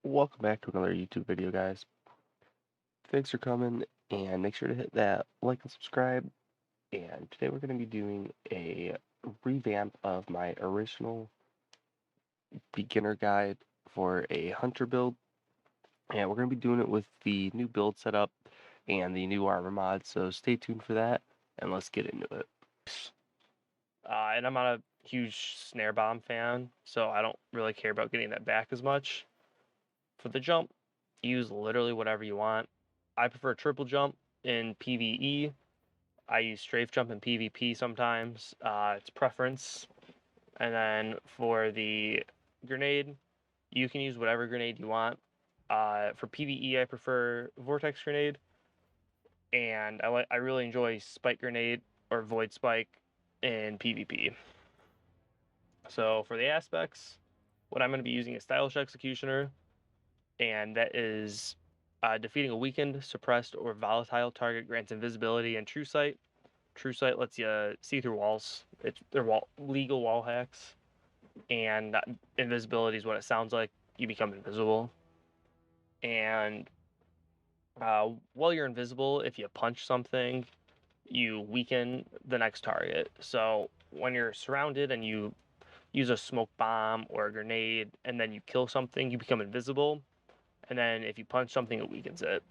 Welcome back to another YouTube video, guys. Thanks for coming, and make sure to hit that like and subscribe. And today we're going to be doing a revamp of my original beginner guide for a hunter build. And we're going to be doing it with the new build setup and the new armor mod, so stay tuned for that, and let's get into it. And I'm not a huge snare bomb fan, so I don't really care about getting that back as much. For the jump, use literally whatever you want. I prefer triple jump in PvE. I use strafe jump in PvP sometimes. It's preference. And then for the grenade, you can use whatever grenade you want. For PvE, I prefer vortex grenade, and I really enjoy spike grenade or void spike in PvP. So for the aspects, what I'm going to be using is Stylish Executioner, and that is defeating a weakened, suppressed, or volatile target grants invisibility and True Sight. True Sight lets you see through walls. They're legal wall hacks, and invisibility is what it sounds like. You become invisible, and while you're invisible, if you punch something, you weaken the next target. So when you're surrounded and you use a smoke bomb or a grenade and then you kill something, you become invisible. And then if you punch something, it weakens it.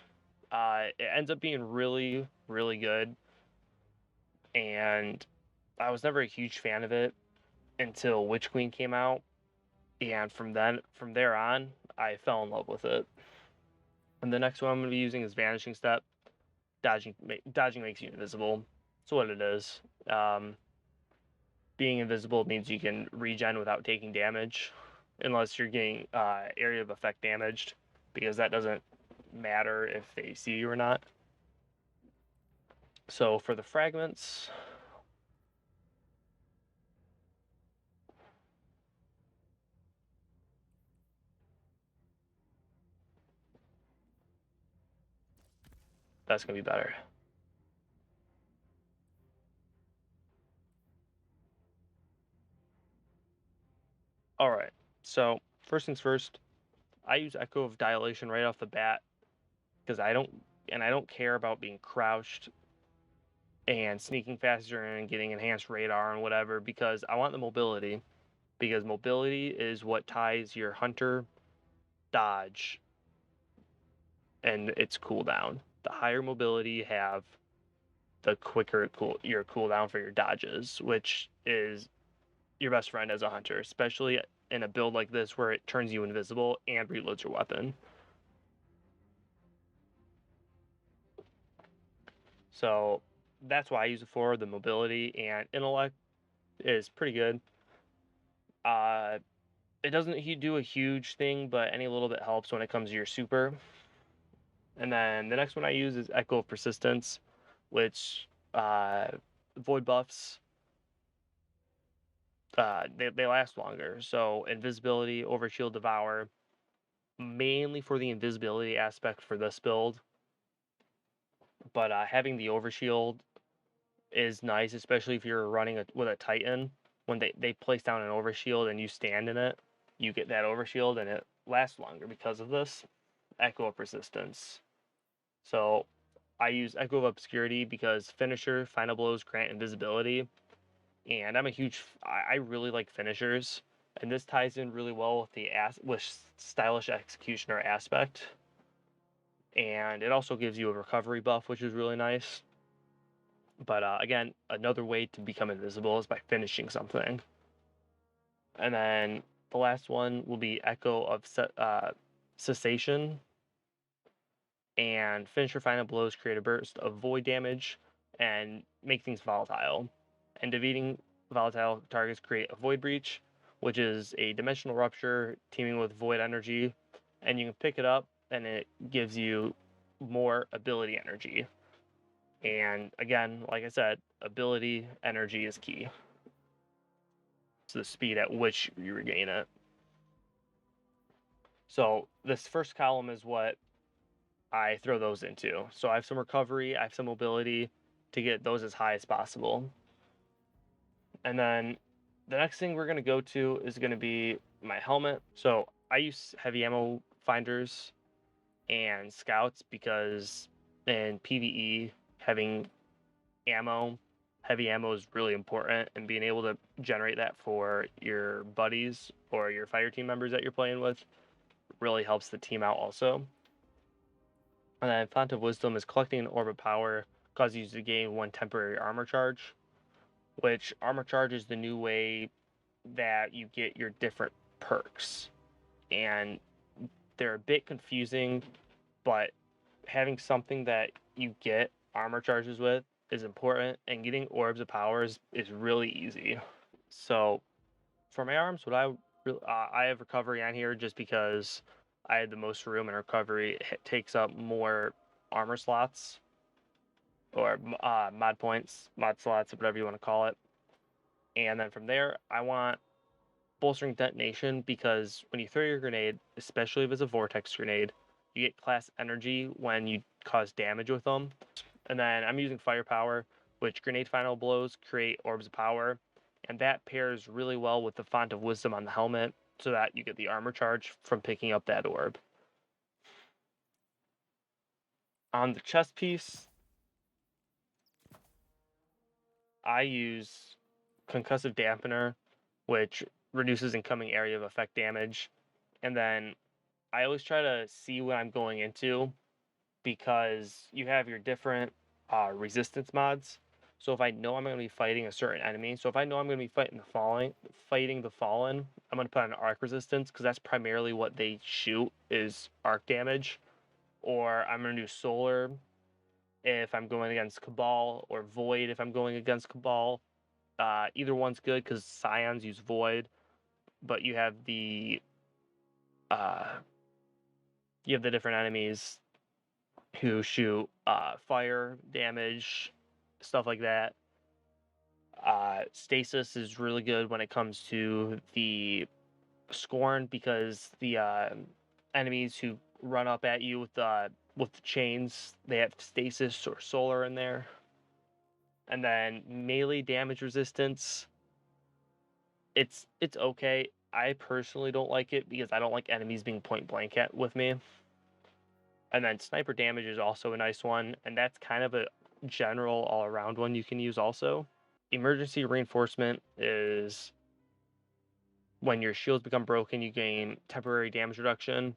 It ends up being really, really good. And I was never a huge fan of it until Witch Queen came out. And from there on, I fell in love with it. And the next one I'm going to be using is Vanishing Step. Dodging makes you invisible. That's what it is. Being invisible means you can regen without taking damage, unless you're getting area of effect damaged, because that doesn't matter if they see you or not. So for the fragments, that's going to be better. All right, so first things first, I use Echo of Dilation right off the bat because I don't care about being crouched and sneaking faster and getting enhanced radar and whatever, because I want the mobility, because mobility is what ties your hunter dodge and its cooldown. The higher mobility you have, the quicker your cooldown for your dodges, which is your best friend as a hunter, especially in a build like this where it turns you invisible and reloads your weapon. So that's why I use it for. The mobility and intellect is pretty good. It doesn't do a huge thing, but any little bit helps when it comes to your super. And then the next one I use is Echo of Persistence, which void buffs, they last longer. So invisibility, overshield, devour, mainly for the invisibility aspect for this build. But having the overshield is nice, especially if you're running with a Titan. When they place down an overshield and you stand in it, you get that overshield and it lasts longer because of this. Echo of Persistence. So I use Echo of Obscurity because finisher, final blows grant invisibility, and I really like finishers, and this ties in really well with Stylish Executioner aspect, and it also gives you a recovery buff, which is really nice. But again, another way to become invisible is by finishing something. And then the last one will be Echo of Cessation, and finisher final blows create a burst of void damage and make things volatile. And defeating volatile targets create a void breach, which is a dimensional rupture teaming with void energy, and you can pick it up and it gives you more ability energy. And again, like I said, ability energy is key. It's the speed at which you regain it. So this first column is what I throw those into. So I have some recovery, I have some mobility to get those as high as possible. And then the next thing we're going to go to is going to be my helmet. So I use heavy ammo finders and scouts, because in PvE having ammo, heavy ammo is really important, and being able to generate that for your buddies or your fire team members that you're playing with really helps the team out also. And then Font of Wisdom is collecting an orb of power, causes you to gain 1 temporary armor charge, which armor charge is the new way that you get your different perks. And they're a bit confusing, but having something that you get armor charges with is important, and getting orbs of powers is really easy. So for my arms, I have recovery on here just because I had the most room, and recovery takes up more armor slots or mod points, mod slots, whatever you want to call it. And then from there, I want bolstering detonation, because when you throw your grenade, especially if it's a vortex grenade, you get class energy when you cause damage with them. And then I'm using firepower, which grenade final blows create orbs of power, and that pairs really well with the Font of Wisdom on the helmet, so that you get the armor charge from picking up that orb. On the chest piece, I use concussive dampener, which reduces incoming area of effect damage. And then I always try to see what I'm going into, because you have your different resistance mods. So if I know I'm going to be fighting a certain enemy, so if I know I'm going to be fighting the fallen, I'm going to put on arc resistance, because that's primarily what they shoot is arc damage. Or I'm going to do solar if I'm going against Cabal, or void if I'm going against Cabal. Either one's good because Scions use void, but you have the different enemies who shoot fire damage, stuff like that. Stasis is really good when it comes to the Scorn, because the enemies who run up at you with the chains, they have stasis or solar in there. And then melee damage resistance, it's okay. I personally don't like it because I don't like enemies being point blank with me. And then sniper damage is also a nice one, and that's kind of a general all around one you can use also. Emergency reinforcement is when your shields become broken, you gain temporary damage reduction.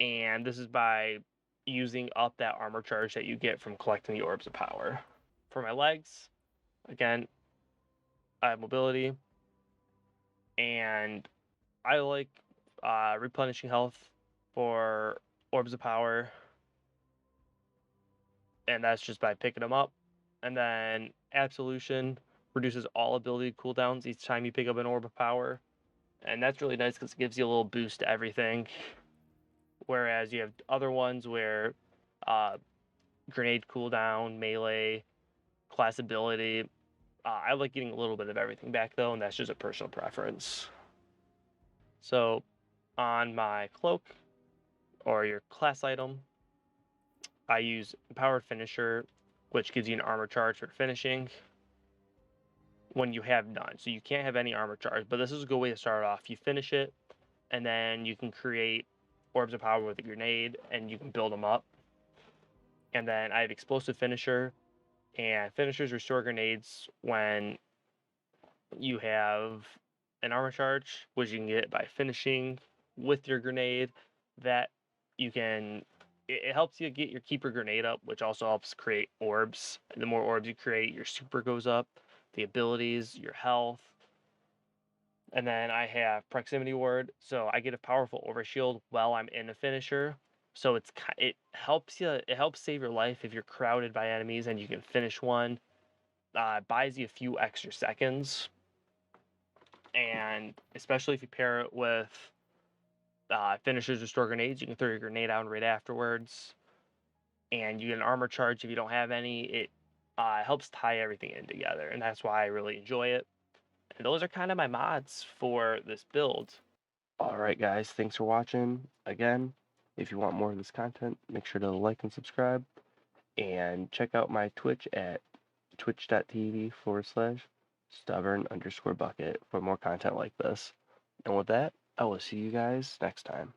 And this is by using up that armor charge that you get from collecting the orbs of power. For my legs, again, I have mobility, and I like replenishing health for orbs of power, and that's just by picking them up. And then Absolution reduces all ability cooldowns each time you pick up an orb of power, and that's really nice because it gives you a little boost to everything. Whereas you have other ones where grenade cooldown, melee, class ability. I like getting a little bit of everything back though, and that's just a personal preference. So on my cloak, or your class item, I use Empowered Finisher, which gives you an armor charge for finishing when you have none. So you can't have any armor charge, but this is a good way to start off. You finish it, and then you can create orbs of power with a grenade, and you can build them up. And then I have Explosive Finisher, and finishers restore grenades when you have an armor charge, which you can get by finishing with your grenade. That you can, it helps you get your keeper grenade up, which also helps create orbs. And the more orbs you create, your super goes up, the abilities, your health. And then I have proximity ward, so I get a powerful overshield while I'm in a finisher. So it helps you. It helps save your life if you're crowded by enemies and you can finish one. Buys you a few extra seconds, and especially if you pair it with finishers restore grenades, you can throw your grenade out right afterwards, and you get an armor charge if you don't have any. It helps tie everything in together, and that's why I really enjoy it. And those are kind of my mods for this build. Alright guys, thanks for watching. Again, if you want more of this content, make sure to like and subscribe, and check out my Twitch at twitch.tv/stubborn_bucket for more content like this. And with that, I will see you guys next time.